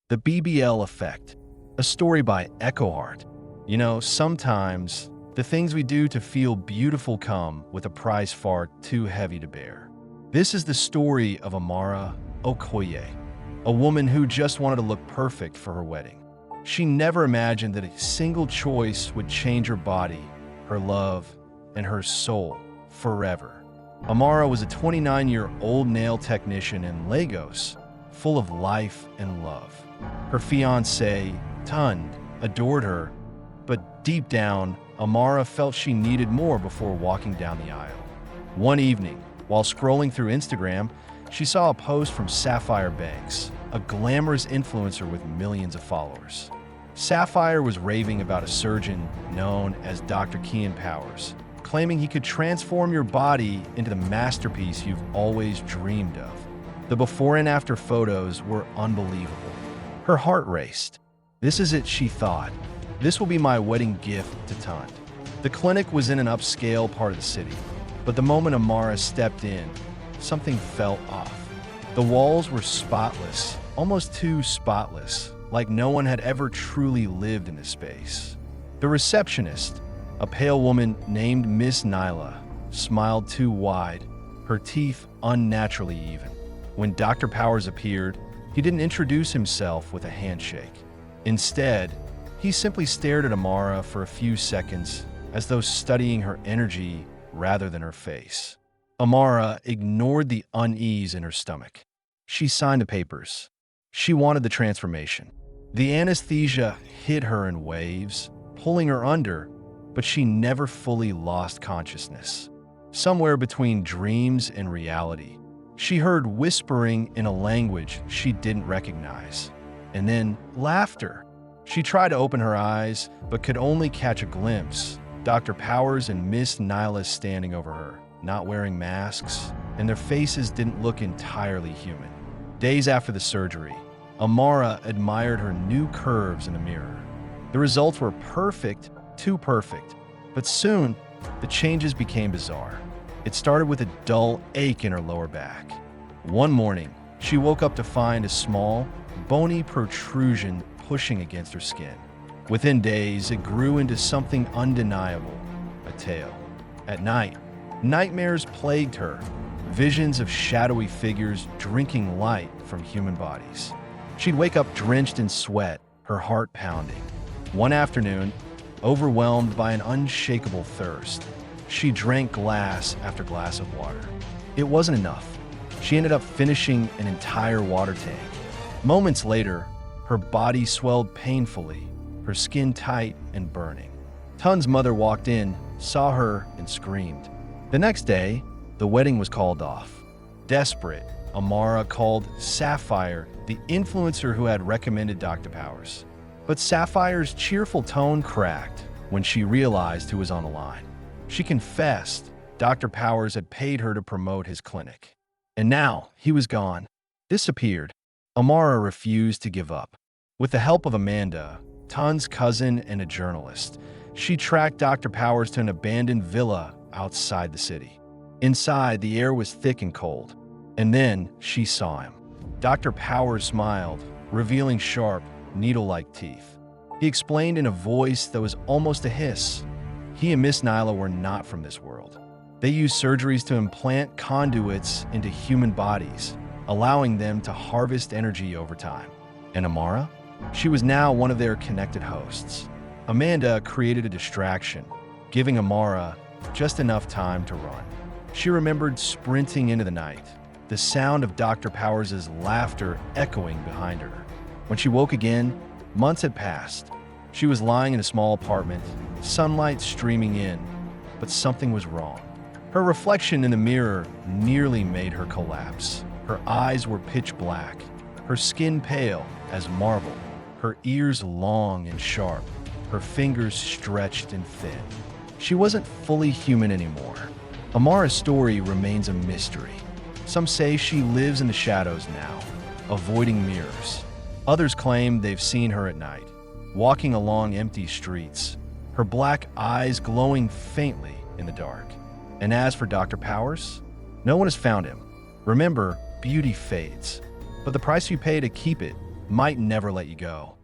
The BBL Effect, a story by Echohart. You know, sometimes the things we do to feel beautiful come with a price far too heavy to bear. This is the story of Amara Okoye, a woman who just wanted to look perfect for her wedding. She never imagined that a single choice would change her body, her love, and her soul forever. Amara was a 29-year-old nail technician in Lagos, full of life and love. Her fiancé, Tund, adored her, but deep down, Amara felt she needed more before walking down the aisle. One evening, while scrolling through Instagram, she saw a post from Sapphire Banks, a glamorous influencer with millions of followers. Sapphire was raving about a surgeon known as Dr. Kian Powers, claiming he could transform your body into the masterpiece you've always dreamed of. The before and after photos were unbelievable. Her heart raced. This is it, she thought. This will be my wedding gift to Tund. The clinic was in an upscale part of the city, but the moment Amara stepped in, something felt off. The walls were spotless, almost too spotless, like no one had ever truly lived in this space. The receptionist, a pale woman named Miss Nyla, smiled too wide, her teeth unnaturally even. When Dr. Powers appeared, he didn't introduce himself with a handshake. Instead, he simply stared at Amara for a few seconds, as though studying her energy rather than her face. Amara ignored the unease in her stomach. She signed the papers. She wanted the transformation. The anesthesia hit her in waves, pulling her under, but she never fully lost consciousness. Somewhere between dreams and reality, she heard whispering in a language she didn't recognize, and then laughter. She tried to open her eyes, but could only catch a glimpse. Dr. Powers and Miss Nyla standing over her, not wearing masks, and their faces didn't look entirely human. Days after the surgery, Amara admired her new curves in the mirror. The results were perfect, too perfect, but soon the changes became bizarre. It started with a dull ache in her lower back. One morning, she woke up to find a small, bony protrusion pushing against her skin. Within days, it grew into something undeniable, a tail. At night, nightmares plagued her, visions of shadowy figures drinking light from human bodies. She'd wake up drenched in sweat, her heart pounding. One afternoon, overwhelmed by an unshakable thirst, she drank glass after glass of water. It wasn't enough. She ended up finishing an entire water tank. Moments later, her body swelled painfully, her skin tight and burning. Tund's mother walked in, saw her, and screamed. The next day, the wedding was called off. Desperate, Amara called Sapphire, the influencer who had recommended Dr. Powers. But Sapphire's cheerful tone cracked when she realized who was on the line. She confessed Dr. Powers had paid her to promote his clinic. And now he was gone, disappeared. Amara refused to give up. With the help of Amanda, Tund's cousin and a journalist, she tracked Dr. Powers to an abandoned villa outside the city. Inside, the air was thick and cold. And then she saw him. Dr. Powers smiled, revealing sharp, needle-like teeth. He explained in a voice that was almost a hiss. He and Miss Nyla were not from this world. They used surgeries to implant conduits into human bodies, allowing them to harvest energy over time. And Amara? She was now one of their connected hosts. Amanda created a distraction, giving Amara just enough time to run. She remembered sprinting into the night, the sound of Dr. Powers' laughter echoing behind her. When she woke again, months had passed. She was lying in a small apartment, sunlight streaming in, but something was wrong. Her reflection in the mirror nearly made her collapse. Her eyes were pitch black, her skin pale as marble, her ears long and sharp, her fingers stretched and thin. She wasn't fully human anymore. Amara's story remains a mystery. Some say she lives in the shadows now, avoiding mirrors. Others claim they've seen her at night, walking along empty streets, her black eyes glowing faintly in the dark. And as for Dr. Powers, no one has found him. Remember, beauty fades, but the price you pay to keep it might never let you go.